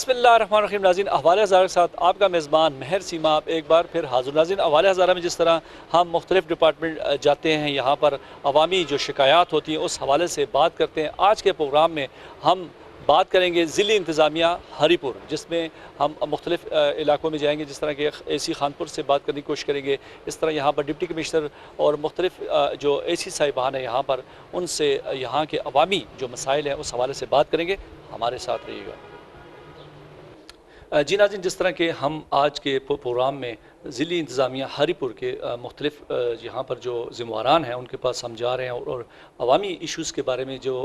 بسم اللہ الرحمن الرحیم. ناظرین، احوال ہزارہ کے ساتھ آپ کا میزبان مہر سیما آپ ایک بار پھر حاضر. ناظرین، احوال ہزارہ میں جس طرح ہم مختلف ڈپارٹمنٹ جاتے ہیں، یہاں پر عوامی جو شکایات ہوتی ہیں اس حوالے سے بات کرتے ہیں. آج کے پروگرام میں ہم بات کریں گے ضلعی انتظامیہ ہری پور، جس میں ہم مختلف علاقوں میں جائیں گے. جس طرح کہ اے سی خانپور سے بات کرنے کی کوشش کریں گے، اس طرح یہاں پر ڈپٹی کمشنر اور مختلف جو اے سی صاحبان ہیں یہاں پر، ان سے یہاں کے عوامی جو مسائل ہیں اس حوالے سے بات کریں گے. ہمارے ساتھ رہیے گا. جی ناظرین، جس طرح کہ ہم آج کے پروگرام میں ضلعی انتظامیہ ہری پور کے مختلف یہاں پر جو ذمہ داران ہیں ان کے پاس ہم جا رہے ہیں اور عوامی ایشوز کے بارے میں جو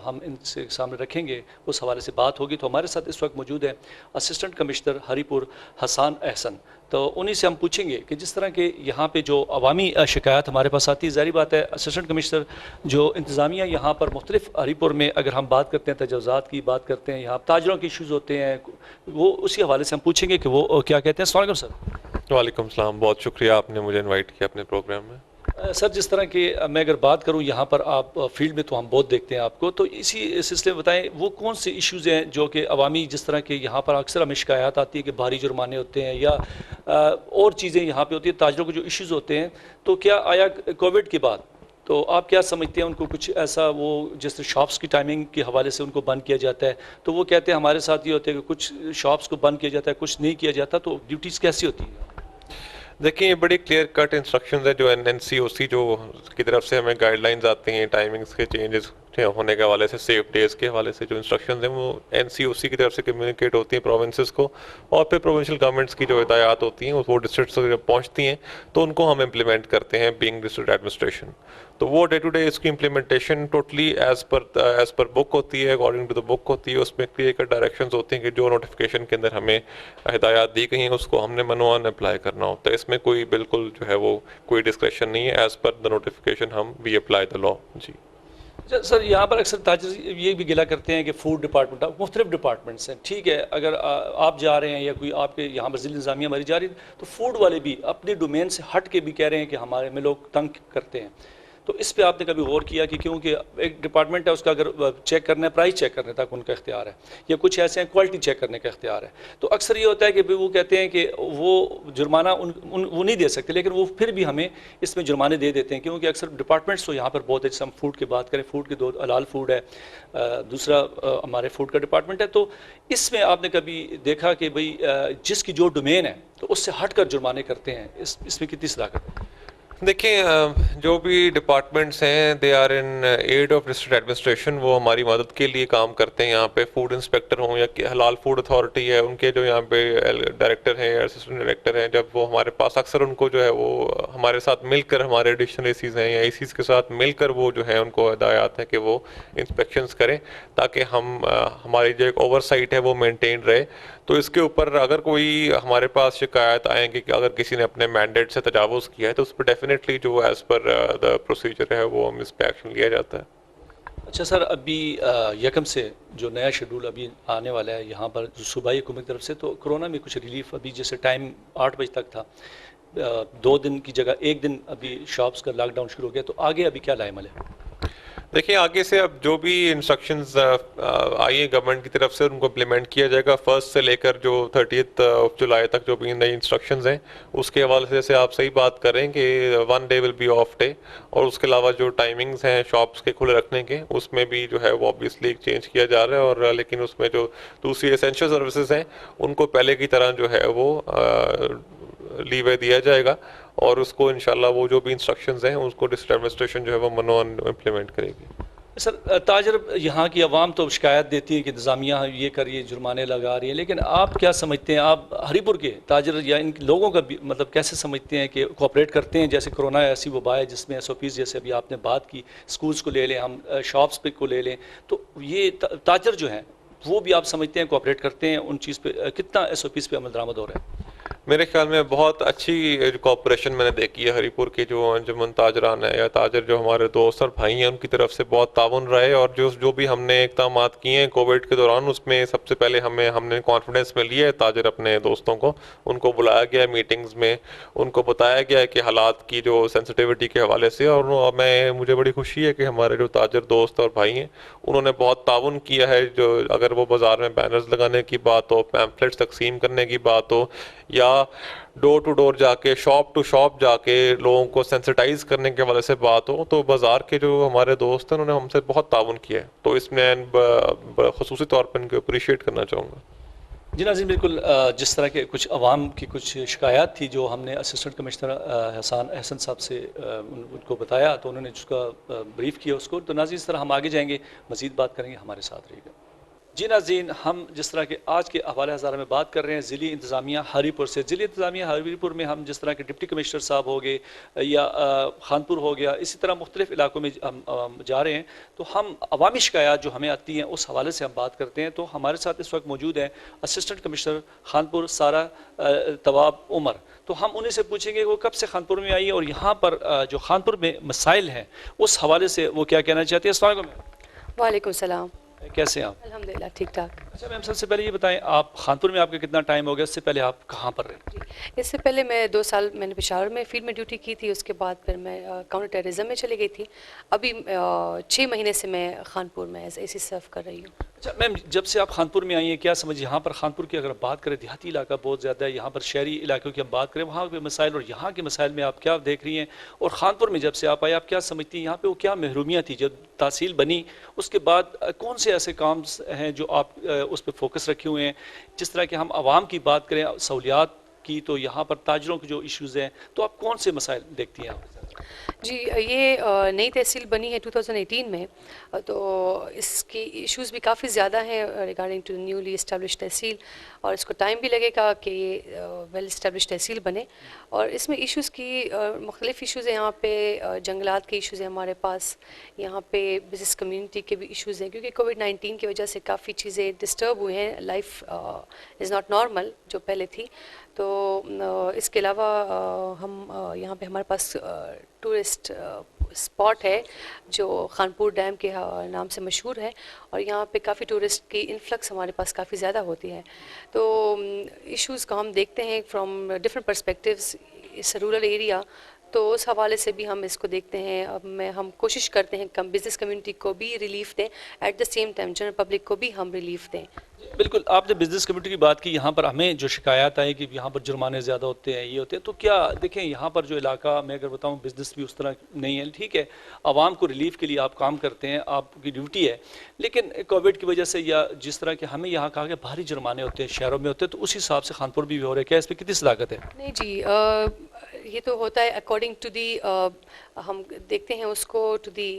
ہم ان سے سامنے رکھیں گے اس حوالے سے بات ہوگی. تو ہمارے ساتھ اس وقت موجود ہے اسسٹنٹ کمشنر ہری پور حسان احسن. تو انہی سے ہم پوچھیں گے کہ جس طرح کہ یہاں پہ جو عوامی شکایات ہمارے پاس آتی ہے، ظاہری بات ہے اسسٹنٹ کمشنر جو انتظامیہ یہاں پر مختلف ہری پور میں اگر ہم بات کرتے ہیں تجاوزات کی بات کرتے ہیں، یہاں تاجروں کے ایشوز ہوتے ہیں، وہ اسی حوالے سے ہم پوچھیں گے کہ وہ کیا کہتے ہیں. السلام علیکم سر. وعلیکم السلام، بہت شکریہ آپ نے مجھے انوائٹ کیا اپنے پروگرام میں. سر، جس طرح کہ میں اگر بات کروں یہاں پر آپ فیلڈ میں تو ہم بہت دیکھتے ہیں آپ کو، تو اسی سلسلے میں بتائیں وہ کون سے ایشوز ہیں جو کہ عوامی، جس طرح کہ یہاں پر اکثر ہمیں شکایات آتی ہے کہ بھاری جرمانے ہوتے ہیں یا اور چیزیں یہاں پہ ہوتی ہیں، تاجروں کے جو ایشوز ہوتے ہیں. تو کیا آیا کووڈ کے بعد تو آپ کیا سمجھتے ہیں ان کو کچھ ایسا، وہ جس شاپس کی ٹائمنگ کے حوالے سے ان کو بند کیا جاتا ہے، تو وہ کہتے ہیں ہمارے ساتھ یہ ہوتے ہیں کہ کچھ شاپس کو بند کیا جاتا ہے، کچھ نہیں کیا جاتا، تو ڈیوٹیز کیسی ہوتی ہیں؟ دیکھیں، یہ بڑی کلیئر کٹ انسٹرکشنز ہے جو این سی او سی جو کی طرف سے ہمیں گائیڈ لائنز آتی ہیں ٹائمنگز کے چینجز ہونے کے حوالے سے، سیف ڈیز کے حوالے سے جو انسٹرکشنز ہیں وہ این سی او سی کی طرف سے کمیونیکیٹ ہوتی ہیں پروونسز کو، اور پھر پروونشل گورنمنٹس کی جو ہدایات ہوتی ہیں وہ ڈسٹرکٹس سے جب پہنچتی ہیں تو ان کو ہم امپلیمنٹ کرتے ہیں بینگ ڈسٹرکٹ ایڈمنسٹریشن. تو وہ ڈے ٹو ڈے اس کی امپلیمنٹیشن ٹوٹلی ایز پر بک ہوتی ہے، اکارڈنگ ٹو دا بک ہوتی ہے. اس میں کلیئر کٹ ڈائریکشنز ہوتے ہیں کہ جو نوٹیفیکیشن کے اندر ہمیں ہدایات دی گئی ہیں اس کو ہم نے منوان اپلائی کرنا ہوتا ہے. اس میں کوئی بالکل جو ہے وہ کوئی ڈسکریشن نہیں ہے. ایز پر دا نوٹیفیکیشن ہم وی اپلائی دا لا. جی سر، یہاں پر اکثر تاجر یہ بھی گلا کرتے ہیں کہ فوڈ ڈپارٹمنٹ، مختلف ڈپارٹمنٹس ہیں، ٹھیک ہے، اگر آپ جا رہے ہیں یا کوئی آپ کے یہاں پر ضلع انتظامیہ ہماری جا رہی ہے تو فوڈ والے بھی اپنے ڈومین سے ہٹ کے بھی کہہ رہے ہیں کہ ہمارے میں لوگ تنگ کرتے ہیں. تو اس پہ آپ نے کبھی غور کیا کہ کیونکہ ایک ڈپارٹمنٹ ہے اس کا اگر چیک کرنا ہے، پرائز چیک کرنے تک ان کا اختیار ہے، یا کچھ ایسے ہیں کوالٹی چیک کرنے کا اختیار ہے. تو اکثر یہ ہوتا ہے کہ وہ کہتے ہیں کہ وہ جرمانہ وہ نہیں دے سکتے، لیکن وہ پھر بھی ہمیں اس میں جرمانے دے دیتے ہیں، کیونکہ اکثر ڈپارٹمنٹس تو یہاں پر بہت ہے. جیسے ہم فوڈ کی بات کریں، فوڈ کے دو حلال فوڈ ہے، دوسرا ہمارے فوڈ کا ڈپارٹمنٹ ہے. تو اس میں آپ نے کبھی دیکھا کہ بھئی جس کی جو ڈومین ہے تو اس سے ہٹ کر جرمانے کرتے ہیں، اس میں کتنی صداقت ہے؟ دیکھیں، جو بھی ڈپارٹمنٹس ہیں they are in aid of district administration, وہ ہماری مدد کے لیے کام کرتے ہیں. یہاں پہ فوڈ انسپیکٹر ہوں یا حلال فوڈ اتھارٹی ہے، ان کے جو یہاں پہ ڈائریکٹر ہیں یا اسسٹنٹ ڈائریکٹر ہیں، جب وہ ہمارے پاس اکثر ان کو جو ہے وہ ہمارے ساتھ مل کر، ہمارے ایڈیشنل اے سیز ہیں یا اے سیز کے ساتھ مل کر وہ جو ہے ان کو ہدایات ہیں کہ وہ انسپیکشنز کریں تاکہ ہماری جو ایک اوور سائٹ ہے وہ مینٹین رہے. تو اس کے اوپر اگر کوئی ہمارے پاس شکایت آئیں گی کہ اگر کسی نے اپنے مینڈیٹ سے تجاوز کیا ہے تو اس پہ ڈیفینیٹلی جو ایز پر دا پروسیجر ہے وہ ہم اس پہ ایکشن لیا جاتا ہے. اچھا سر، ابھی یکم سے جو نیا شیڈول ابھی آنے والا ہے یہاں پر صوبائی حکومت کی طرف سے، تو کرونا میں کچھ ریلیف ابھی جیسے ٹائم 8 بجے تک تھا، 2 دن کی جگہ 1 دن ابھی شاپس کا لاک ڈاؤن شروع ہو گیا، تو آگے ابھی کیا لائے عمل ہے؟ دیکھیں، آگے سے اب جو بھی انسٹرکشنز آئی ہیں گورنمنٹ کی طرف سے ان کو امپلیمنٹ کیا جائے گا. 1 سے لے کر جو 30 جولائی تک جو بھی نئی انسٹرکشنز ہیں اس کے حوالے سے جیسے آپ صحیح بات کر رہے ہیں کہ 1 day will be off day, اور اس کے علاوہ جو ٹائمنگز ہیں شاپس کے کھلے رکھنے کے اس میں بھی جو ہے وہ obviously چینج کیا جا رہا ہے. اور لیکن اس میں جو دوسری اسینشیل سروسز ہیں ان کو پہلے کی طرح جو ہے وہ لیوے دیا جائے گا، اور اس کو انشاءاللہ وہ جو بھی انسٹرکشنز ہیں اس کو ڈسٹرکٹ ایڈمنسٹریشن جو ہے وہ منوان امپلیمنٹ کرے گی. سر، تاجر یہاں کی عوام تو شکایت دیتی ہے کہ انتظامیہ یہ کر رہی ہے، جرمانے لگا رہی ہے، لیکن آپ کیا سمجھتے ہیں، آپ ہری پور کے تاجر یا ان لوگوں کا مطلب کیسے سمجھتے ہیں کہ کوآپریٹ کرتے ہیں؟ جیسے کرونا ایسی وبا ہے جس میں SOPs جیسے ابھی آپ نے بات کی، سکولز کو لے لیں، ہم شاپس پہ کو لے لیں، تو یہ تاجر جو ہیں وہ بھی آپ سمجھتے ہیں کوآپریٹ کرتے ہیں ان چیز پہ؟ کتنا SOPs پہ عمل درآمد ہو رہا ہے؟ میرے خیال میں بہت اچھی کوپریشن میں نے دیکھی ہے ہری پور کے جو انجمن تاجران ہیں یا تاجر جو ہمارے دوست اور بھائی ہیں ان کی طرف سے بہت تعاون رہا ہے، اور جو بھی ہم نے اقدامات کیے ہیں کووڈ کے دوران اس میں سب سے پہلے ہم نے کانفیڈنس میں لیا ہے تاجر اپنے دوستوں کو، ان کو بلایا گیا ہے میٹنگز میں، ان کو بتایا گیا ہے کہ حالات کی جو سینسٹیوٹی کے حوالے سے، اور مجھے بڑی خوشی ہے کہ ہمارے جو تاجر دوست اور بھائی ہیں انہوں نے بہت تعاون کیا ہے، جو اگر وہ بازار میں بینرز لگانے کی بات ہو، پیمفلیٹس تقسیم کرنے کی بات ہو، یا ڈور ٹو ڈور جا کے شاپ ٹو شاپ جا کے لوگوں کو سینسٹائز کرنے کے حوالے سے بات ہو، تو بازار کے جو ہمارے دوست ہیں انہوں نے ہم سے بہت تعاون کیا ہے، تو اس میں خصوصی طور پر ان کو اپریشیٹ کرنا چاہوں گا۔ جی ناظرین، بالکل جس طرح کے کچھ عوام کی کچھ شکایات تھی جو ہم نے اسسٹنٹ کمشنر احسن صاحب سے ان کو بتایا، تو انہوں نے جس کا بریف کیا اس کو، تو ناظرین اس طرح ہم آگے جائیں گے، مزید بات کریں گے، ہمارے ساتھ رہیے گا۔ جی ناظرین، ہم جس طرح کے آج کے حوالہ ہزارہ میں بات کر رہے ہیں ضلعی انتظامیہ ہری پور سے، ضلعی انتظامیہ ہری پور میں ہم جس طرح کے ڈپٹی کمشنر صاحب ہو گئے یا خانپور ہو گیا، اسی طرح مختلف علاقوں میں ہم جا رہے ہیں، تو ہم عوامی شکایات جو ہمیں آتی ہیں اس حوالے سے ہم بات کرتے ہیں۔ تو ہمارے ساتھ اس وقت موجود ہیں اسسٹنٹ کمشنر خانپور سارہ طواب عمر، تو ہم انہیں سے پوچھیں گے وہ کب سے خانپور میں آئی ہے اور یہاں پر جو خانپور میں مسائل ہیں اس حوالے سے وہ کیا کہنا چاہتے ہیں۔ السلام علیکم۔ وعلیکم السلام۔ کیسے ہیں آپ؟ الحمدللہ ٹھیک ٹھاک۔ اچھا میم، سب سے پہلے یہ بتائیں آپ خانپور میں آپ کا کتنا ٹائم ہو گیا، اس سے پہلے آپ کہاں پر رہے؟ جی، اس سے پہلے میں 2 سال میں نے پشاور میں فیلڈ میں ڈیوٹی کی تھی، اس کے بعد پھر میں کاؤنٹر ٹیررزم میں چلی گئی تھی۔ ابھی 6 مہینے سے میں خانپور میں ایز اے سی سرو کر رہی ہوں۔ اچھا میم، جب سے آپ خانپور میں آئی ہیں کیا سمجھ، یہاں پر خانپور کی اگر بات کریں دیہاتی علاقہ بہت زیادہ ہے، یہاں پر شہری علاقوں کی ہم بات کریں وہاں کے مسائل اور یہاں کے مسائل میں آپ کیا دیکھ رہی ہیں، اور خانپور میں جب سے آپ آئے آپ کیا سمجھتی ہیں یہاں پہ وہ کیا محرومیاں تھی جب تحصیل بنی اس کے بعد کون سے ایسے کام ہیں جو آپ اس پہ فوکس رکھے ہوئے ہیں؟ جس طرح کہ ہم عوام کی بات کریں سہولیات کی، تو یہاں پر تاجروں کے جو ایشوز ہیں، تو آپ کون سے مسائل دیکھتی ہیں آپ؟ جی، یہ نئی تحصیل بنی ہے 2018 میں، تو اس کی ایشوز بھی کافی زیادہ ہیں ریگارڈنگ ٹو نیولی اسٹیبلش تحصیل، اور اس کو ٹائم بھی لگے گا کہ یہ ویل اسٹیبلش تحصیل بنے۔ اور اس میں ایشوز کی مختلف ایشوز ہیں، یہاں پہ جنگلات کے ایشوز ہیں ہمارے پاس، یہاں پہ بزنس کمیونٹی کے بھی ایشوز ہیں، کیونکہ کووڈ-19 کی وجہ سے کافی چیزیں ڈسٹرب ہوئے ہیں، لائف از ناٹ نارمل جو پہلے تھی۔ تو اس کے علاوہ ہم یہاں پہ ہمارے پاس ٹورسٹ اسپاٹ ہے جو خانپور ڈیم کے نام سے مشہور ہے، اور یہاں پہ کافی ٹورسٹ کی انفلکس ہمارے پاس کافی زیادہ ہوتی ہے۔ تو ایشوز کو ہم دیکھتے ہیں فرام ڈفرینٹ پرسپیکٹیوز، اس رورل ایریا، تو اس حوالے سے بھی ہم اس کو دیکھتے ہیں۔ ہم کوشش کرتے ہیں کہ ہم بزنس کمیونٹی کو بھی ریلیف دیں، at the same time general public کو بھی ہم ریلیف دیں۔ بالکل، آپ نے بزنس کمیونٹی کی بات کی، یہاں پر ہمیں جو شکایات آئی کہ یہاں پر جرمانے زیادہ ہوتے ہیں، یہ ہوتے ہیں، تو کیا دیکھیں یہاں پر جو علاقہ میں اگر بتاؤں بزنس بھی اس طرح نہیں ہے، ٹھیک ہے عوام کو ریلیف کے لیے آپ کام کرتے ہیں، آپ کی ڈیوٹی ہے، لیکن کووڈ کی وجہ سے یا جس طرح کہ ہمیں یہاں کہا کہ بھاری جرمانے ہوتے ہیں شہروں میں ہوتے ہیں، تو اس حساب سے خانپور بھی ہو رہا ہے، کیا اس پہ کتنی صداقت ہے؟ نہیں جی، یہ تو ہوتا ہے اکارڈنگ ٹو دی، ہم دیکھتے ہیں اس کو to the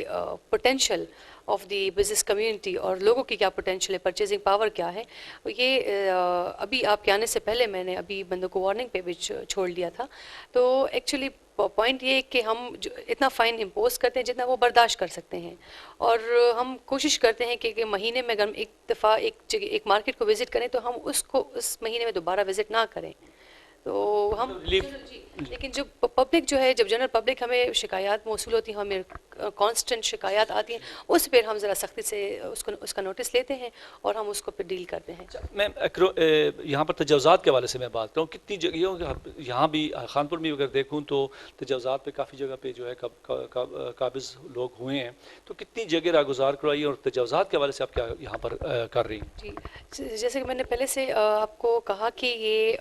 potential of the business community, اور لوگوں کی کیا پوٹینشیل ہے، پرچیزنگ پاور کیا ہے۔ یہ ابھی آپ کے آنے سے پہلے میں نے ابھی بندوں کو وارننگ پہ بھی چھوڑ دیا تھا۔ تو ایکچولی پوائنٹ یہ ہے کہ ہم اتنا فائن امپوز کرتے ہیں جتنا وہ برداشت کر سکتے ہیں، اور ہم کوشش کرتے ہیں کہ مہینے میں اگر ہم ایک دفعہ ایک مارکیٹ کو وزٹ کریں تو ہم اس کو اس مہینے میں دوبارہ وزٹ نہ کریں۔ تو ہم لیکن جو پبلک جو ہے، جب جنرل پبلک ہمیں شکایات موصول ہوتی ہیں، ہمیں کانسٹنٹ شکایات آتی ہیں، اس پہ ہم ذرا سختی سے اس کا نوٹس لیتے ہیں اور ہم اس کو پھر ڈیل کرتے ہیں۔ میں یہاں پر تجاوزات کے حوالے سے میں بات کروں، کتنی جگہوں یہاں بھی خانپور میں اگر دیکھوں تو تجاوزات پہ کافی جگہ پہ جو ہے قابض لوگ ہوئے ہیں، تو کتنی جگہ راگزار کروائی اور تجاوزات کے حوالے سے آپ کیا یہاں پر کر رہی ہیں؟ جی، جیسے کہ میں نے پہلے سے آپ کو کہا کہ یہ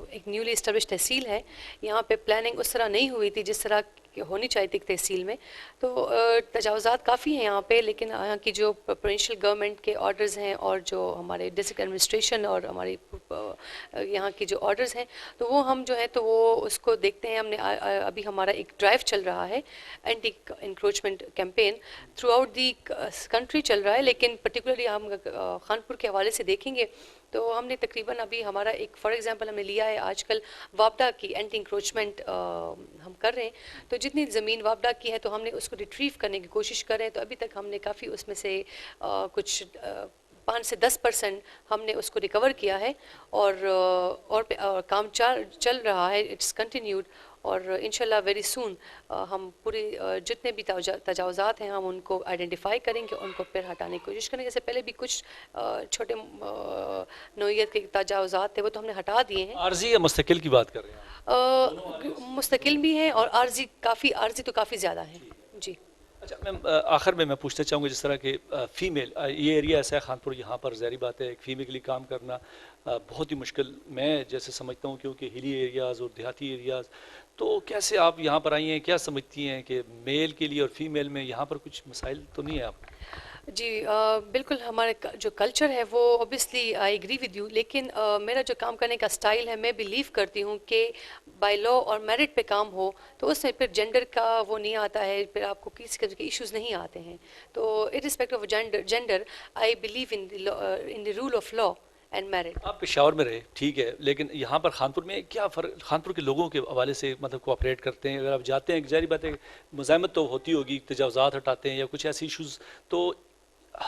ایک نیولی اسٹیبلش تحصیل ہے، یہاں پہ پلاننگ اس طرح نہیں ہوئی تھی جس طرح ہونی چاہیے تھی تحصیل میں، تو تجاوزات کافی ہیں یہاں پہ، لیکن یہاں کی جو پروونشل گورنمنٹ کے آرڈرز ہیں اور جو ہمارے ڈسٹرکٹ ایڈمنسٹریشن اور ہماری یہاں کی جو آرڈرز ہیں، تو وہ ہم جو ہے تو وہ اس کو دیکھتے ہیں۔ ہم نے ابھی ہمارا ایک ڈرائیو چل رہا ہے، anti encroachment campaign throughout the country چل رہا ہے، لیکن پرٹیکولرلی ہم خانپور کے حوالے سے دیکھیں گے تو ہم نے تقریباً ابھی ہمارا ایک فار ایگزامپل ہم نے لیا ہے آج کل وابڈا کی اینٹی انکروچمنٹ ہم کر رہے ہیں، تو جتنی زمین وابڈا کی ہے تو ہم نے اس کو ریٹریو کرنے کی کوشش کر رہے ہیں، تو ابھی تک ہم نے کافی اس میں سے کچھ 5 سے 10% ہم نے اس کو ریکور کیا ہے، اور کام چل رہا ہے، اٹس کنٹینیوڈ، اور انشاءاللہ ویری سون ہم پوری جتنے بھی تجاوزات ہیں ہم ان کو آئیڈینٹیفائی کریں گے، ان کو پھر ہٹانے کی کوشش کریں گے. جیسے پہلے بھی کچھ چھوٹے نوعیت کے تجاوزات تھے وہ تو ہم نے ہٹا دیے ہیں. عارضی یا مستقل کی بات کر رہے ہیں؟ مستقل بھی ہیں اور عارضی تو کافی زیادہ ہیں. جی اچھا میم، آخر میں پوچھنا چاہوں گا، جس طرح کہ فیمیل، یہ ایریا ایسا ہے خانپور، یہاں پر ظاہری بات ہے ایک فیمیل کے لیے کام کرنا بہت ہی مشکل میں جیسے سمجھتا ہوں، کیونکہ ہلی ایریاز اور دیہاتی ایریاز. تو کیسے آپ یہاں پر آئی ہیں، کیا سمجھتی ہیں کہ میل کے لیے اور فیمیل میں یہاں پر کچھ مسائل تو نہیں ہیں آپ؟ جی بالکل، ہمارے جو کلچر ہے وہ obviously I agree with you, لیکن میرا جو کام کرنے کا سٹائل ہے، میں بلیو کرتی ہوں کہ بائی لا اور میرٹ پہ کام ہو تو اس میں پھر جینڈر کا وہ نہیں آتا ہے، پھر آپ کو کسی قسم کے ایشوز نہیں آتے ہیں. تو irrespective of gender I believe in the rule of law and merit. آپ پشاور میں رہے، ٹھیک ہے، لیکن یہاں پر خانپور میں کیا فرق، خانپور کے لوگوں کے حوالے سے مطلب کوآپریٹ کرتے ہیں؟ اگر آپ جاتے ہیں، ظاہری بات ہے مزاحمت تو ہوتی ہوگی، تجاوزات ہٹاتے ہیں یا کچھ ایسے ایشوز، تو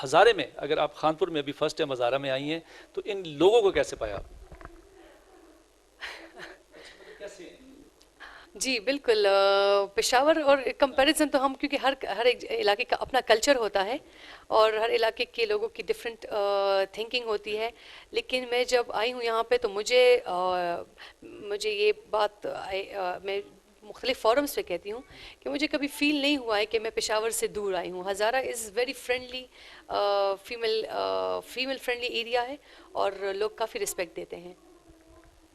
ہزارے میں اگر آپ خانپور میں ابھی فرسٹ ٹائم ہزارہ میں آئی ہیں تو ان لوگوں کو کیسے پایا آپ؟ جی بالکل، پشاور اور کمپیریزن تو ہم، کیونکہ ہر ایک علاقے کا اپنا کلچر ہوتا ہے اور ہر علاقے کے لوگوں کی ڈفرینٹ تھنکنگ ہوتی ہے. لیکن میں جب آئی ہوں یہاں پہ تو مجھے یہ بات میں مختلف فورمز پہ کہتی ہوں کہ مجھے کبھی فیل نہیں ہوا ہے کہ میں پشاور سے دور آئی ہوں. Hazara is very friendly, female friendly area ہے اور لوگ کافی رسپیکٹ دیتے ہیں.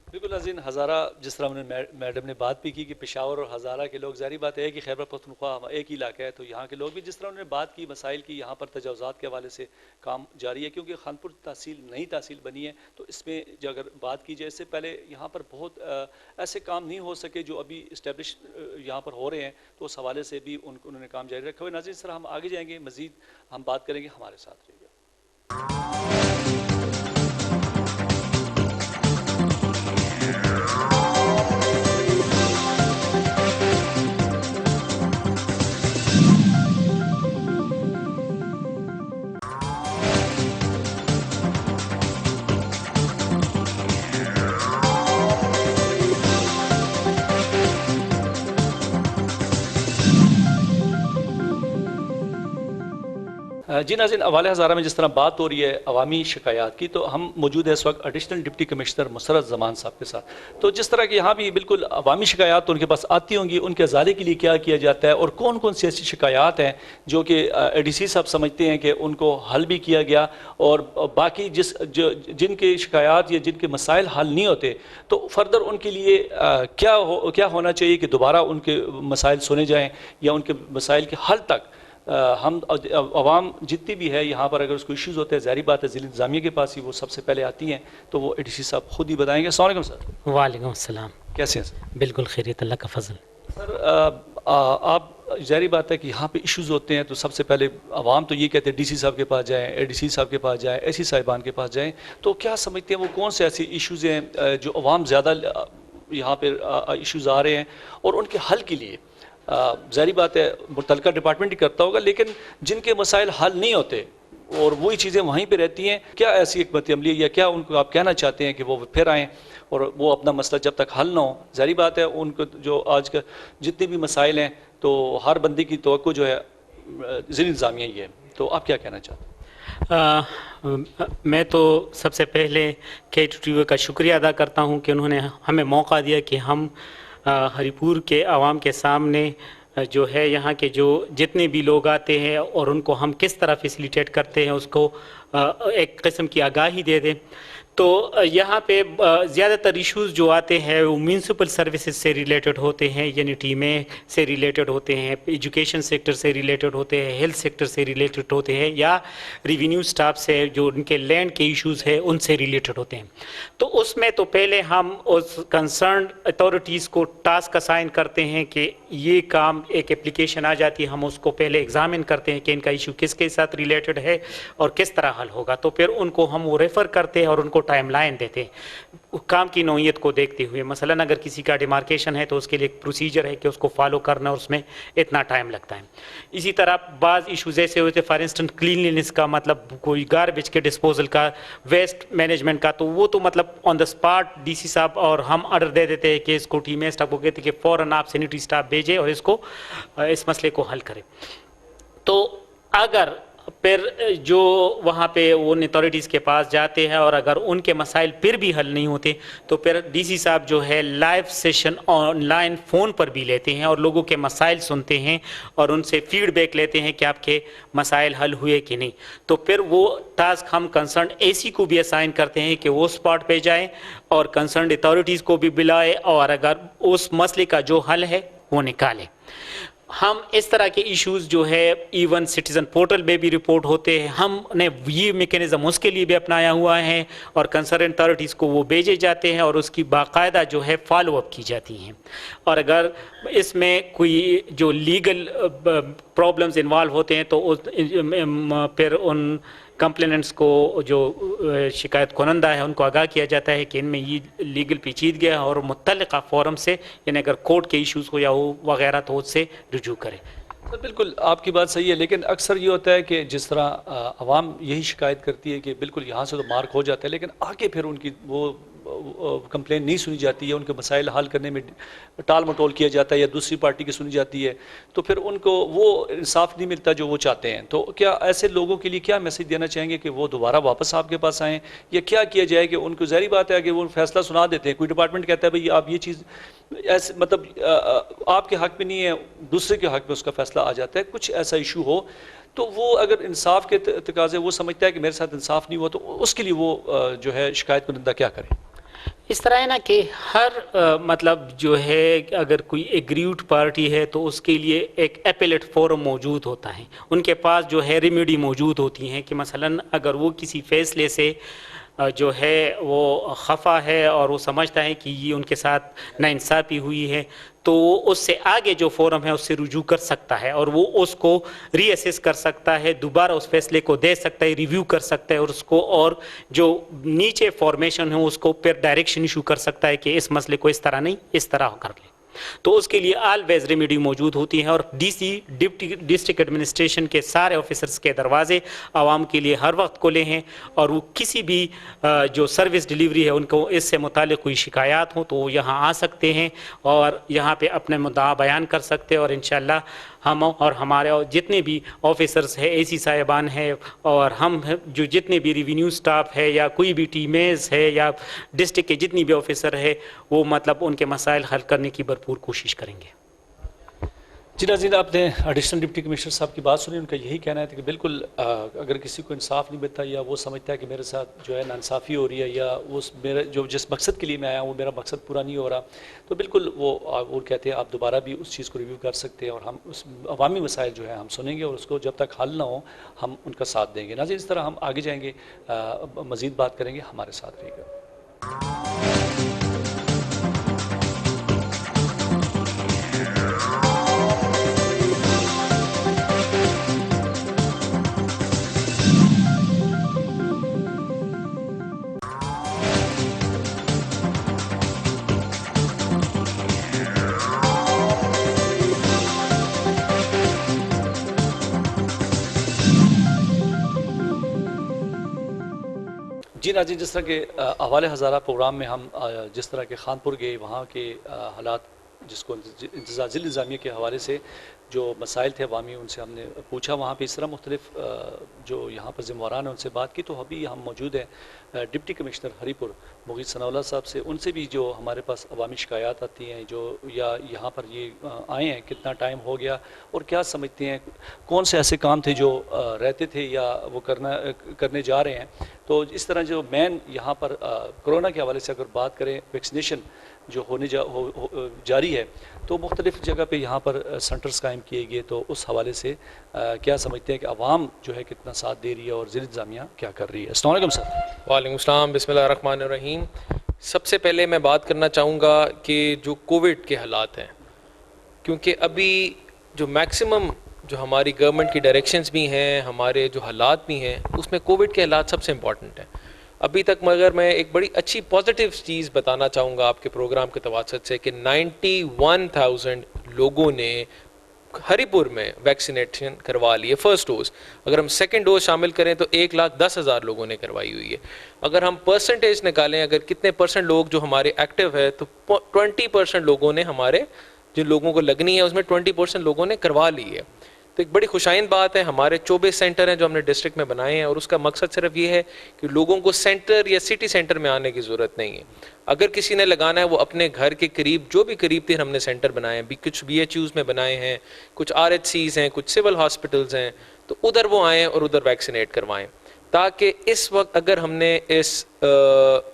بالکل ناظرین، ہزارہ جس طرح انہوں نے میڈم نے بات بھی کی کہ پشاور اور ہزارہ کے لوگ، ظاہری بات ہے کہ خیبر پختونخوا ایک ہی علاقہ ہے، تو یہاں کے لوگ بھی جس طرح انہوں نے بات کی مسائل کی، یہاں پر تجاوزات کے حوالے سے کام جاری ہے، کیونکہ خانپور تحصیل نئی تحصیل بنی ہے. تو اس میں جو اگر بات کی جائے، اس سے پہلے یہاں پر بہت ایسے کام نہیں ہو سکے جو ابھی اسٹیبلش یہاں پر ہو رہے ہیں، تو اس حوالے سے بھی انہوں نے کام جاری رکھا ہوا ہے. ناظرین، اس طرح ہم آگے جائیں گے، مزید ہم بات کریں گے، ہمارے ساتھ رہیے گا. جی ناظرین، حوالہ ہزارہ میں جس طرح بات ہو رہی ہے عوامی شکایات کی، تو ہم موجود ہیں اس وقت ایڈیشنل ڈپٹی کمشنر مسرت زمان صاحب کے ساتھ. تو جس طرح کہ یہاں بھی بالکل عوامی شکایات تو ان کے پاس آتی ہوں گی، ان کے ازالے کے لیے کیا کیا جاتا ہے اور کون کون سی ایسی شکایات ہیں جو کہ اے ڈی سی صاحب سمجھتے ہیں کہ ان کو حل بھی کیا گیا، اور باقی جن کے شکایات یا جن کے مسائل حل نہیں ہوتے تو فردر ان کے لیے کیا ہونا چاہیے کہ دوبارہ ان کے مسائل سنے جائیں یا ان کے مسائل کے حل تک ہم عوام جتنی بھی ہے یہاں پر اگر اس کو ایشوز ہوتے ہیں، ظاہری بات ہے ضلع انتظامیہ کے پاس ہی وہ سب سے پہلے آتی ہیں، تو وہ اے ڈی سی صاحب خود ہی بتائیں گے. السلام علیکم سر. وعلیکم السلام. کیسے ہیں سر؟ بالکل خیریت، اللہ کا فضل. سر آپ، ظاہری بات ہے کہ یہاں پہ ایشوز ہوتے ہیں تو سب سے پہلے عوام تو یہ کہتے ہیں ڈی سی صاحب کے پاس جائیں، اے ڈی سی صاحب کے پاس جائیں، ایسی صاحبان کے پاس جائیں. تو کیا سمجھتے ہیں وہ کون سے ایسے ایشوز ہیں جو عوام زیادہ یہاں پہ ایشوز آ رہے ہیں اور ان کے حل کے لیے ظاہری بات ہے متعلقہ ڈپارٹمنٹ ہی کرتا ہوگا، لیکن جن کے مسائل حل نہیں ہوتے اور وہی چیزیں وہیں پہ رہتی ہیں، کیا ایسی حکمت عملی یا کیا ان کو آپ کہنا چاہتے ہیں کہ وہ پھر آئیں اور وہ اپنا مسئلہ جب تک حل نہ ہو؟ ظاہری بات ہے ان کو جو آج کا جتنے بھی مسائل ہیں تو ہر بندے کی توقع جو ہے ضلع انتظامیہ ہی ہے، تو آپ کیا کہنا چاہتے ہیں؟ میں تو سب سے پہلے KTTV کا شکریہ ادا کرتا ہوں کہ انہوں نے ہمیں موقع دیا کہ ہم ہری پور کے عوام کے سامنے جو ہے یہاں کے جو جتنے بھی لوگ آتے ہیں اور ان کو ہم کس طرح فیسیلیٹیٹ کرتے ہیں اس کو ایک قسم کی آگاہی دے دیں. تو یہاں پہ زیادہ تر ایشوز جو آتے ہیں وہ میونسپل سروسز سے ریلیٹڈ ہوتے ہیں، یعنی ٹیمیں سے ریلیٹڈ ہوتے ہیں، ایجوکیشن سیکٹر سے ریلیٹڈ ہوتے ہیں، ہیلتھ سیکٹر سے ریلیٹڈ ہوتے ہیں، یا ریونیو سٹاف سے جو ان کے لینڈ کے ایشوز ہیں ان سے ریلیٹڈ ہوتے ہیں. تو اس میں تو پہلے ہم اس کنسرنڈ اتھارٹیز کو ٹاسک اسائن کرتے ہیں کہ یہ کام ایک اپلیکیشن آ جاتی ہے، ہم اس کو پہلے ایگزامن کرتے ہیں کہ ان کا ایشو کس کے ساتھ ریلیٹڈ ہے اور کس طرح حل ہوگا. تو پھر ان کو ہم وہ ریفر کرتے ہیں اور ان کو ٹائم لائن دیتے ہیں کام کی نوعیت کو دیکھتے ہوئے. مثلاً اگر کسی کا ڈیمارکیشن ہے تو اس کے لیے ایک پروسیجر ہے کہ اس کو فالو کرنا اور اس میں اتنا ٹائم لگتا ہے. اسی طرح بعض ایشوز ایسے ہوتے ہیں فار انسٹنٹ کلینلینس کا, مطلب کوئی گاربیج کے ڈسپوزل کا, ویسٹ مینجمنٹ کا, تو وہ تو مطلب آن دا اسپاٹ ڈی سی صاحب اور ہم آرڈر دے دیتے ہیں کہ اس کو ٹیم اسٹاف کو کہتے ہیں کہ فوراً آپ سینیٹری اسٹاف بھیجیں اور اس کو اس مسئلے کو حل کریں. تو اگر پھر جو وہاں پہ ان اتھارٹیز کے پاس جاتے ہیں اور اگر ان کے مسائل پھر بھی حل نہیں ہوتے تو پھر ڈی سی صاحب جو ہے live session online phone پر بھی لیتے ہیں اور لوگوں کے مسائل سنتے ہیں اور ان سے فیڈ بیک لیتے ہیں کہ آپ کے مسائل حل ہوئے کہ نہیں. تو پھر وہ ٹاسک ہم کنسرنڈ اے سی کو بھی اسائن کرتے ہیں کہ وہ اسپاٹ پہ جائیں اور کنسرنڈ اتھارٹیز کو بھی بلائے اور اگر اس مسئلے کا جو حل ہے وہ نکالیں. ہم اس طرح کے ایشوز جو ہے ایون سٹیزن پورٹل میں بھی رپورٹ ہوتے ہیں. ہم نے یہ میکینزم اس کے لیے بھی اپنایا ہوا ہے اور کنسرن اتھارٹیز کو وہ بھیجے جاتے ہیں اور اس کی باقاعدہ جو ہے فالو اپ کی جاتی ہیں. اور اگر اس میں کوئی جو لیگل پرابلمز انوالو ہوتے ہیں تو پھر ان کمپلیننٹس کو جو شکایت کنندہ ہے ان کو آگاہ کیا جاتا ہے کہ ان میں یہ لیگل پیچیدگی ہے اور متعلقہ فورم سے, یعنی اگر کورٹ کے ایشوز ہو یا وہ وغیرہ تو اس سے رجوع کریں. بالکل آپ کی بات صحیح ہے, لیکن اکثر یہ ہوتا ہے کہ جس طرح عوام یہی شکایت کرتی ہے کہ بالکل یہاں سے تو مارک ہو جاتا ہے لیکن آگے پھر ان کی وہ کمپلین نہیں سنی جاتی ہے, ان کے مسائل حل کرنے میں ٹال مٹول کیا جاتا ہے یا دوسری پارٹی کی سنی جاتی ہے, تو پھر ان کو وہ انصاف نہیں ملتا جو وہ چاہتے ہیں. تو کیا ایسے لوگوں کے لیے کیا میسیج دینا چاہیں گے کہ وہ دوبارہ واپس آپ کے پاس آئیں, یا کیا کیا جائے کہ ان کو ظاہری بات ہے کہ وہ فیصلہ سنا دیتے ہیں, کوئی ڈپارٹمنٹ کہتا ہے بھئی آپ یہ چیز ایسے مطلب آپ کے حق میں نہیں ہے, دوسرے کے حق میں اس کا فیصلہ آ جاتا ہے, کچھ ایسا ایشو ہو تو وہ اگر انصاف کے تقاضے وہ سمجھتا ہے کہ میرے ساتھ انصاف نہیں ہوا تو اس کے لیے وہ جو ہے شکایت کنندہ کیا کرے. اس طرح ہے نا کہ ہر مطلب جو ہے اگر کوئی ایگریوڈ پارٹی ہے تو اس کے لیے ایک اپیلیٹ فورم موجود ہوتا ہے, ان کے پاس جو ہے ریمیڈی موجود ہوتی ہیں کہ مثلاً اگر وہ کسی فیصلے سے جو ہے وہ خفا ہے اور وہ سمجھتا ہے کہ یہ ان کے ساتھ ناانصافی ہوئی ہے تو وہ اس سے آگے جو فورم ہے اس سے رجوع کر سکتا ہے اور وہ اس کو ری اسیس کر سکتا ہے, دوبارہ اس فیصلے کو دے سکتا ہے, ریویو کر سکتا ہے اور اس کو اور جو نیچے فارمیشن ہے اس کو پھر ڈائریکشن ایشو کر سکتا ہے کہ اس مسئلے کو اس طرح نہیں اس طرح کر لیں. تو اس کے لیے آلویز ریمیڈی موجود ہوتی ہیں اور ڈی سی ڈسٹرکٹ ایڈمنسٹریشن کے سارے آفیسرز کے دروازے عوام کے لیے ہر وقت کھلے ہیں اور وہ کسی بھی جو سروس ڈیلیوری ہے ان کو اس سے متعلق کوئی شکایات ہوں تو وہ یہاں آ سکتے ہیں اور یہاں پہ اپنے مدعا بیان کر سکتے ہیں اور انشاءاللہ ہم اور ہمارے جتنے بھی آفیسرز ہیں, اے سی صاحبان ہیں اور ہم جو جتنے بھی ریونیو سٹاف ہے یا کوئی بھی ٹیمیز ہے یا ڈسٹرکٹ کے جتنی بھی آفیسر ہے وہ مطلب ان کے مسائل حل کرنے کی بھرپور کوشش کریں گے. جی ناظرین, آپ نے ایڈیشنل ڈپٹی کمشنر صاحب کی بات سنی, ان کا یہی کہنا ہے کہ بالکل اگر کسی کو انصاف نہیں ملتا یا وہ سمجھتا ہے کہ میرے ساتھ جو ہے ناانصافی ہو رہی ہے یا اس میرے جو جس مقصد کے لیے میں آیا ہوں وہ میرا مقصد پورا نہیں ہو رہا, تو بالکل وہ کہتے ہیں آپ دوبارہ بھی اس چیز کو ریویو کر سکتے ہیں اور ہم اس عوامی مسائل جو ہے ہم سنیں گے اور اس کو جب تک حل نہ ہو ہم ان کا ساتھ دیں گے. ناظرین, اس طرح ہم آگے جائیں گے, مزید بات کریں گے, ہمارے ساتھ رہیے گا. جی ناظرین, جس طرح کے حوالے ہزارہ پروگرام میں ہم جس طرح کے خانپور گئے, وہاں کے حالات جس کو ضلع انتظامیہ کے حوالے سے جو مسائل تھے عوامی ان سے ہم نے پوچھا, وہاں پہ اس طرح مختلف جو یہاں پر ذمہ داران ہیں ان سے بات کی, تو ابھی ہم موجود ہیں ڈپٹی کمشنر ہری پور مغیث ثناء اللہ صاحب سے. ان سے بھی جو ہمارے پاس عوامی شکایات آتی ہیں جو یا یہاں پر یہ آئے ہیں, کتنا ٹائم ہو گیا اور کیا سمجھتے ہیں, کون سے ایسے کام تھے جو رہتے تھے یا وہ کرنے جا رہے ہیں. تو اس طرح جو مین یہاں پر کرونا کے حوالے سے اگر بات کریں, ویکسینیشن جو ہونے جاری ہے تو مختلف جگہ پہ یہاں پر سینٹرز قائم کیے گئے, تو اس حوالے سے کیا سمجھتے ہیں کہ عوام جو ہے کتنا ساتھ دے رہی ہے اور ضلع انتظامیہ کیا کر رہی ہے. السلام علیکم سر. وعلیکم السلام, بسم اللہ الرحمن الرحیم. سب سے پہلے میں بات کرنا چاہوں گا کہ جو کووڈ کے حالات ہیں, کیونکہ ابھی جو میکسیمم جو ہماری گورنمنٹ کی ڈائریکشنز بھی ہیں, ہمارے جو حالات بھی ہیں, اس میں کووڈ کے حالات سب سے امپورٹنٹ ہیں. ابھی تک مگر میں ایک بڑی اچھی پازیٹیو چیز بتانا چاہوں گا آپ کے پروگرام کے تواسط سے کہ 91,000 لوگوں نے ہری پور میں ویکسینیشن کروا لی ہے فرسٹ ڈوز. اگر ہم سیکنڈ ڈوز شامل کریں تو 1,10,000 لوگوں نے کروائی ہوئی ہے. اگر ہم پرسنٹیج نکالیں اگر کتنے پرسنٹ لوگ جو ہمارے ایکٹیو ہے تو 20% لوگوں نے ہمارے جن لوگوں کو لگنی ہے اس میں 20% لوگوں نے کروا لی ہے. تو ایک بڑی خوشائند بات ہے. ہمارے 24 سینٹر ہیں جو ہم نے ڈسٹرکٹ میں بنائے ہیں اور اس کا مقصد صرف یہ ہے کہ لوگوں کو سینٹر یا سٹی سینٹر میں آنے کی ضرورت نہیں ہے. اگر کسی نے لگانا ہے وہ اپنے گھر کے قریب جو بھی قریب تھے ہم نے سینٹر بنائے ہیں, کچھ BHUs میں بنائے ہیں, کچھ RHCs ہیں, کچھ سول ہاسپٹلز ہیں, تو ادھر وہ آئیں اور ادھر ویکسینیٹ کروائیں تاکہ اس وقت اگر ہم نے اس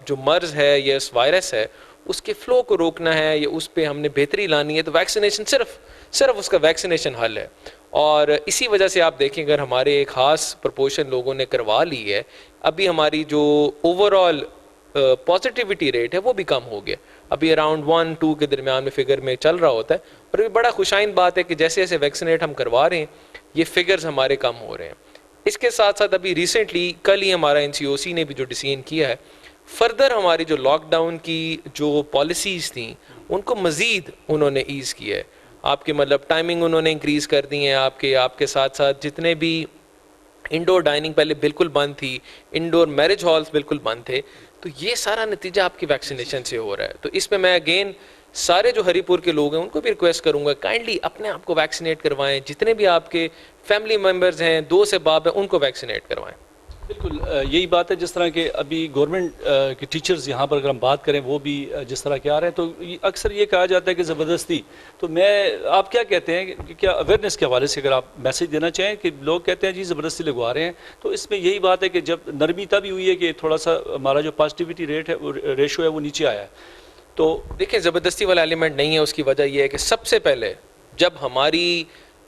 جو مرض ہے یا اس وائرس ہے اس کے فلو کو روکنا ہے یا اس پہ ہم نے بہتری لانی ہے تو ویکسینیشن صرف اس کا ویکسینیشن حل ہے. اور اسی وجہ سے آپ دیکھیں اگر ہمارے ایک خاص پرپورشن لوگوں نے کروا لی ہے, ابھی ہماری جو اوور آل پازیٹیوٹی ریٹ ہے وہ بھی کم ہو گیا. ابھی اراؤنڈ 1-2 کے درمیان میں فگر میں چل رہا ہوتا ہے. اور یہ بڑا خوشائند بات ہے کہ جیسے جیسے ویکسینیٹ ہم کروا رہے ہیں یہ فگرز ہمارے کم ہو رہے ہیں. اس کے ساتھ ساتھ ابھی ریسنٹلی کل ہی ہمارا NCOC نے بھی جو ڈیسیژن کیا ہے فردر ہماری جو لاک ڈاؤن کی جو پالیسیز تھیں ان کو مزید انہوں نے ایز کیا ہے. آپ کے مطلب ٹائمنگ انہوں نے انکریز کر دی ہیں. آپ کے ساتھ ساتھ جتنے بھی انڈور ڈائننگ پہلے بالکل بند تھی, انڈور میرج ہالز بالکل بند تھے, تو یہ سارا نتیجہ آپ کی ویکسینیشن سے ہو رہا ہے. تو اس میں میں اگین سارے جو ہری پور کے لوگ ہیں ان کو بھی ریکویسٹ کروں گا کائنڈلی اپنے آپ کو ویکسینیٹ کروائیں. جتنے بھی آپ کے فیملی ممبرز ہیں, دوست احباب ہیں, ان کو ویکسینیٹ کروائیں. بالکل یہی بات ہے. جس طرح کہ ابھی گورنمنٹ کے ٹیچرز یہاں پر اگر ہم بات کریں وہ بھی جس طرح کے آ رہے ہیں تو اکثر یہ کہا جاتا ہے کہ زبردستی. تو آپ کیا کہتے ہیں کہ کیا اویئرنیس کے حوالے سے اگر آپ میسج دینا چاہیں کہ لوگ کہتے ہیں جی زبردستی لگوا رہے ہیں, تو اس میں یہی بات ہے کہ جب نرمی تب ہوئی ہے کہ تھوڑا سا ہمارا جو پازیٹیوٹی ریٹ ہے ریشو ہے وہ نیچے آیا ہے. تو دیکھیں زبردستی والا ایلیمنٹ نہیں ہے. اس کی وجہ یہ ہے کہ سب سے پہلے جب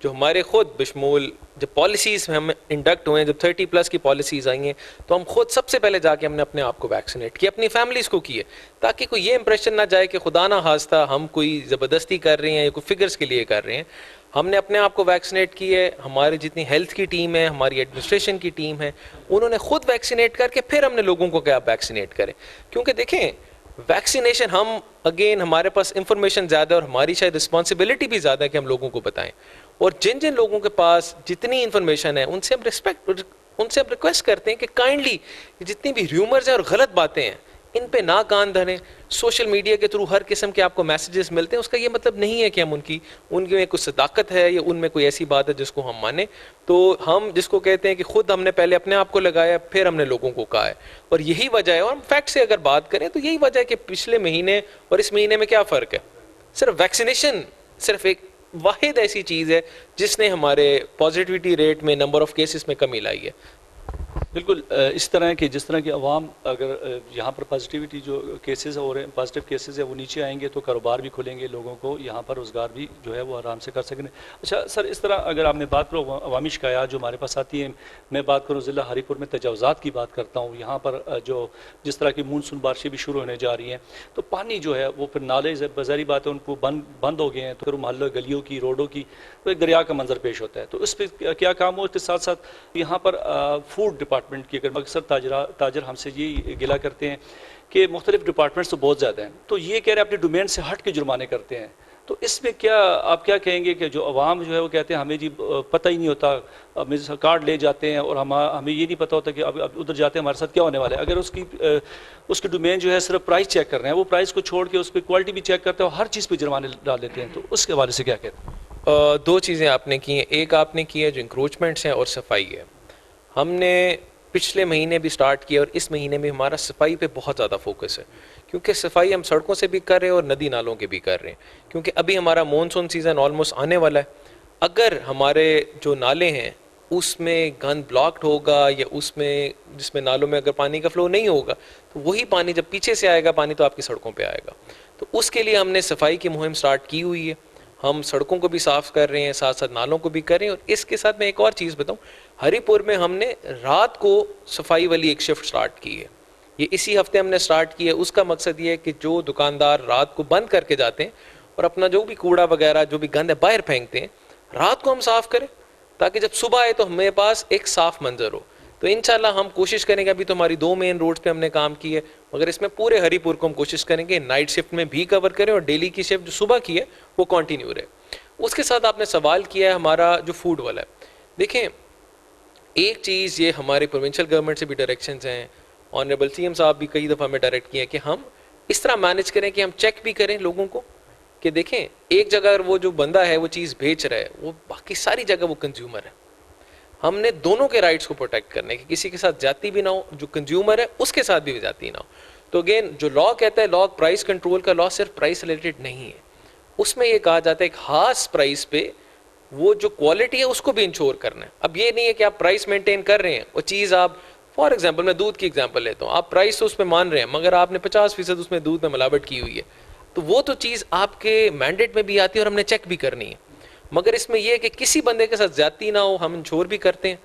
ہمارے خود بشمول جب پالیسیز میں ہم انڈکٹ ہوئے ہیں, جب 30+ کی پالیسیز آئی ہیں تو ہم خود سب سے پہلے جا کے ہم نے اپنے آپ کو ویکسینیٹ کیا, اپنی فیملیز کو کیے, تاکہ کوئی یہ امپریشن نہ جائے کہ خدا نہ خواستہ ہم کوئی زبردستی کر رہے ہیں یا کوئی فگرز کے لیے کر رہے ہیں. ہم نے اپنے آپ کو ویکسینیٹ کی ہے. ہماری جتنی ہیلتھ کی ٹیم ہے, ہماری ایڈمنسٹریشن کی ٹیم ہے, انہوں نے خود ویکسینیٹ کر کے پھر ہم نے لوگوں کو کیا ویکسینیٹ کریں. کیونکہ دیکھیں ویکسینیشن ہمارے پاس انفارمیشن زیادہ ہے اور ہماری شاید رسپانسبلٹی بھی زیادہ ہے کہ ہم لوگوں کو بتائیں. اور جن لوگوں کے پاس جتنی انفارمیشن ہے ان سے ہم ریکویسٹ کرتے ہیں کہ کائنڈلی جتنی بھی ریومرز ہیں اور غلط باتیں ہیں ان پہ نہ کان دھریں. سوشل میڈیا کے تھرو ہر قسم کے آپ کو میسیجز ملتے ہیں, اس کا یہ مطلب نہیں ہے کہ ہم ان میں کوئی صداقت ہے یا ان میں کوئی ایسی بات ہے جس کو ہم مانیں. تو ہم جس کو کہتے ہیں کہ خود ہم نے پہلے اپنے آپ کو لگایا پھر ہم نے لوگوں کو کہا ہے, اور یہی وجہ ہے. اور ہم فیکٹ سے اگر بات کریں تو یہی وجہ ہے کہ پچھلے مہینے اور اس مہینے میں کیا فرق ہے. صرف ویکسینیشن صرف ایک واحد ایسی چیز ہے جس نے ہمارے پازیٹیوٹی ریٹ میں نمبر آف کیسز میں کمی لائی ہے. بالکل اس طرح کہ جس طرح کہ عوام اگر یہاں پر پازیٹیوٹی جو کیسز ہو رہے ہیں پازیٹیو کیسز ہیں وہ نیچے آئیں گے تو کاروبار بھی کھلیں گے, لوگوں کو یہاں پر روزگار بھی جو ہے وہ آرام سے کر سکیں. اچھا سر, اس طرح اگر آپ نے بات کرو عوامی شکایات جو ہمارے پاس آتی ہیں, میں بات کروں ضلع ہری پور میں تجاوزات کی بات کرتا ہوں. یہاں پر جس طرح کی مونسون بارشیں بھی شروع ہونے جا رہی ہیں تو پانی جو ہے وہ پھر نالے بظاہری بات ہے ان کو بند ہو گئے ہیں, تو پھر محلوں گلیوں کی روڈوں کی تو ایک دریا کا منظر پیش ہوتا ہے. تو اس پہ کیا کام ہو. اس کے ساتھ ساتھ یہاں پر فوڈ ڈپارٹمنٹ کی اگر اکثر تاجر ہم سے یہ گلا کرتے ہیں کہ مختلف ڈپارٹمنٹس تو بہت زیادہ ہیں, تو یہ کہہ رہے ہیں اپنے ڈومین سے ہٹ کے جرمانے کرتے ہیں. تو اس میں کیا آپ کیا کہیں گے کہ جو عوام جو ہے وہ کہتے ہیں ہمیں جی پتہ ہی نہیں ہوتا, کارڈ لے جاتے ہیں اور ہمیں یہ نہیں پتہ ہوتا کہ اب ادھر جاتے ہیں ہمارے ساتھ کیا ہونے والا ہے. اگر اس کی ڈومین جو ہے صرف پرائز چیک کر رہے ہیں, وہ پرائز کو چھوڑ کے اس پہ کوالٹی بھی چیک کرتے ہیں اور ہر چیز پہ جرمانے ڈال دیتے ہیں, تو اس کے حوالے سے کیا کہتے ہیں. 2 چیزیں آپ نے کی ہیں. ایک آپ نے کی ہے جو انکروچمنٹس ہیں اور صفائی ہے. ہم نے پچھلے مہینے بھی سٹارٹ کیا اور اس مہینے میں ہمارا صفائی پہ بہت زیادہ فوکس ہے, کیونکہ صفائی ہم سڑکوں سے بھی کر رہے ہیں اور ندی نالوں کے بھی کر رہے ہیں, کیونکہ ابھی ہمارا مونسون سیزن آلموسٹ آنے والا ہے. اگر ہمارے جو نالے ہیں اس میں گند بلاکڈ ہوگا یا جس میں نالوں میں اگر پانی کا فلو نہیں ہوگا تو وہی پانی جب پیچھے سے آئے گا پانی تو آپ کی سڑکوں پہ آئے گا. تو اس کے لیے ہم نے صفائی کی مہم سٹارٹ کی ہوئی ہے. ہم سڑکوں کو بھی صاف کر رہے ہیں, ساتھ ساتھ نالوں کو بھی کر رہے ہیں. اور اس کے ساتھ میں ایک اور چیز بتاؤں, ہری پور میں ہم نے رات کو صفائی والی ایک شفٹ سٹارٹ کی ہے. یہ اسی ہفتے ہم نے سٹارٹ کی ہے. اس کا مقصد یہ ہے کہ جو دکاندار رات کو بند کر کے جاتے ہیں اور اپنا جو بھی کوڑا وغیرہ جو بھی گند ہے باہر پھینکتے ہیں, رات کو ہم صاف کریں تاکہ جب صبح آئے تو ہمارے پاس ایک صاف منظر ہو. تو انشاءاللہ ہم کوشش کریں گے, ابھی تو ہماری 2 مین روڈز پہ ہم نے کام کی ہے, مگر اس میں پورے ہری پور کو ہم کوشش کریں گے نائٹ شفٹ میں بھی کور کریں اور ڈیلی کی شفٹ جو صبح کی ہے وہ کنٹینیو رہے. اس کے ساتھ آپ نے سوال کیا ہے ہمارا جو فوڈ والا ہے. دیکھیں ایک چیز یہ ہمارے پروونشل گورنمنٹ سے بھی ڈائریکشنز ہیں, آنریبل سی ایم صاحب بھی کئی دفعہ ہمیں ڈائریکٹ کیے ہیں کہ ہم اس طرح مینیج کریں کہ ہم چیک بھی کریں لوگوں کو کہ دیکھیں ایک جگہ اگر وہ جو بندہ ہے وہ چیز بیچ رہا ہے, وہ باقی ساری جگہ وہ کنزیومر ہے. ہم نے دونوں کے رائٹس کو پروٹیکٹ کرنے کہ کسی کے ساتھ جاتی بھی نہ ہو, جو کنزیومر ہے اس کے ساتھ بھی جاتی نہ ہو. تو اگین جو لا کہتا ہے, لا پرائس کنٹرول کا لا صرف پرائس ریلیٹڈ نہیں ہے, اس میں یہ کہا جاتا ہے ایک خاص پرائس پہ وہ جو کوالٹی ہے اس کو بھی انشور کرنا ہے. اب یہ نہیں ہے کہ آپ پرائس مینٹین کر رہے ہیں, وہ چیز آپ فار ایگزامپل میں دودھ کی ایگزامپل لیتا ہوں, آپ پرائس تو اس پہ مان رہے ہیں مگر آپ نے 50% اس میں دودھ میں ملاوٹ کی ہوئی ہے, تو وہ تو چیز آپ کے مینڈیٹ میں بھی آتی ہے اور ہم نے چیک بھی کرنی ہے. مگر اس میں یہ ہے کہ کسی بندے کے ساتھ زیادتی نہ ہو, ہم انشور بھی کرتے ہیں,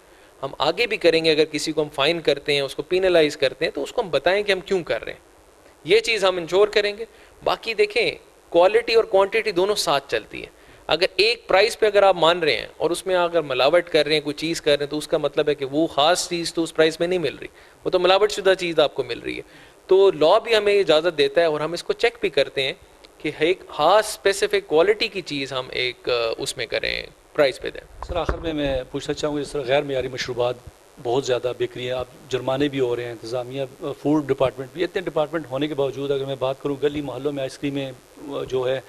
ہم آگے بھی کریں گے. اگر کسی کو ہم فائن کرتے ہیں, اس کو پینلائز کرتے ہیں, تو اس کو ہم بتائیں کہ ہم کیوں کر رہے ہیں, یہ چیز ہم انشور کریں گے. باقی دیکھیں کوالٹی اور کوانٹٹی دونوں ساتھ چلتی ہے. اگر ایک پرائس پہ اگر آپ مان رہے ہیں اور اس میں اگر ملاوٹ کر رہے ہیں, کوئی چیز کر رہے ہیں, تو اس کا مطلب ہے کہ وہ خاص چیز تو اس پرائس میں نہیں مل رہی, وہ تو ملاوٹ شدہ چیز آپ کو مل رہی ہے. تو لا بھی ہمیں اجازت دیتا ہے اور ہم اس کو چیک بھی کرتے ہیں کہ ایک خاص اسپیسیفک کوالٹی کی چیز ہم ایک اس میں کریں, پرائس پہ دیں. سر آخر میں پوچھنا چاہوں گا, جس طرح غیر معیاری مشروبات بہت زیادہ بکری ہیں, اب جرمانے بھی ہو رہے ہیں, انتظامیہ فوڈ ڈپارٹمنٹ بھی, اتنے ڈپارٹمنٹ ہونے کے باوجود اگر میں بات کروں گلی محلوں میں آئس کریمیں جو ہے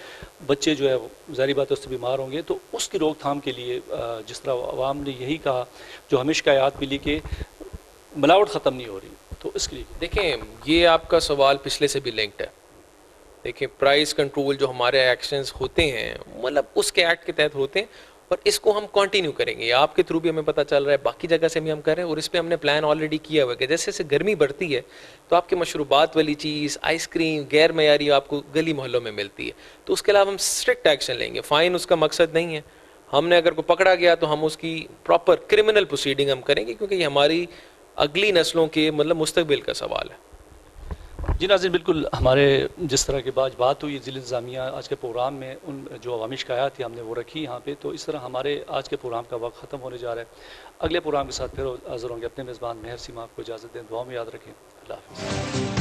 بچے جو ہے ظاہری بات ہے اس سے بیمار ہوں گے, تو اس کی روک تھام کے لیے جس طرح عوام نے یہی کہا جو ہمیں شکایات ملی کہ ملاوٹ ختم نہیں ہو رہی, تو اس کے لیے دیکھیں یہ آپ کا سوال پچھلے سے بھی لنکڈ ہے. دیکھیں پرائس کنٹرول جو ہمارے ایکشنز ہوتے ہیں مطلب اس کے ایکٹ کے تحت ہوتے ہیں, اور اس کو ہم کنٹینیو کریں گے. آپ کے تھرو بھی ہمیں پتہ چل رہا ہے, باقی جگہ سے بھی ہم کر رہے ہیں, اور اس پہ ہم نے پلان آلریڈی کیا ہوا ہے کہ جیسے جیسے گرمی بڑھتی ہے تو آپ کے مشروبات والی چیز, آئس کریم غیر معیاری آپ کو گلی محلوں میں ملتی ہے, تو اس کے علاوہ ہم اسٹرکٹ ایکشن لیں گے. فائن اس کا مقصد نہیں ہے, ہم نے اگر کوئی پکڑا گیا تو ہم اس کی پراپر کرمنل پروسیڈنگ ہم کریں گے, کیونکہ یہ ہماری اگلی نسلوں کے مطلب مستقبل کا سوال ہے. جی ناظرین, بالکل ہمارے جس طرح کی بات ہوئی ضلع انتظامیہ آج کے پروگرام میں, ان جو عوامی شکایات تھی ہم نے وہ رکھی یہاں پہ, تو اس طرح ہمارے آج کے پروگرام کا وقت ختم ہونے جا رہا ہے. اگلے پروگرام کے ساتھ پھر حاضر ہوں گے. اپنے میزبان مہر سیما آپ کو اجازت دیں, دعاؤں میں یاد رکھیں. اللہ حافظ.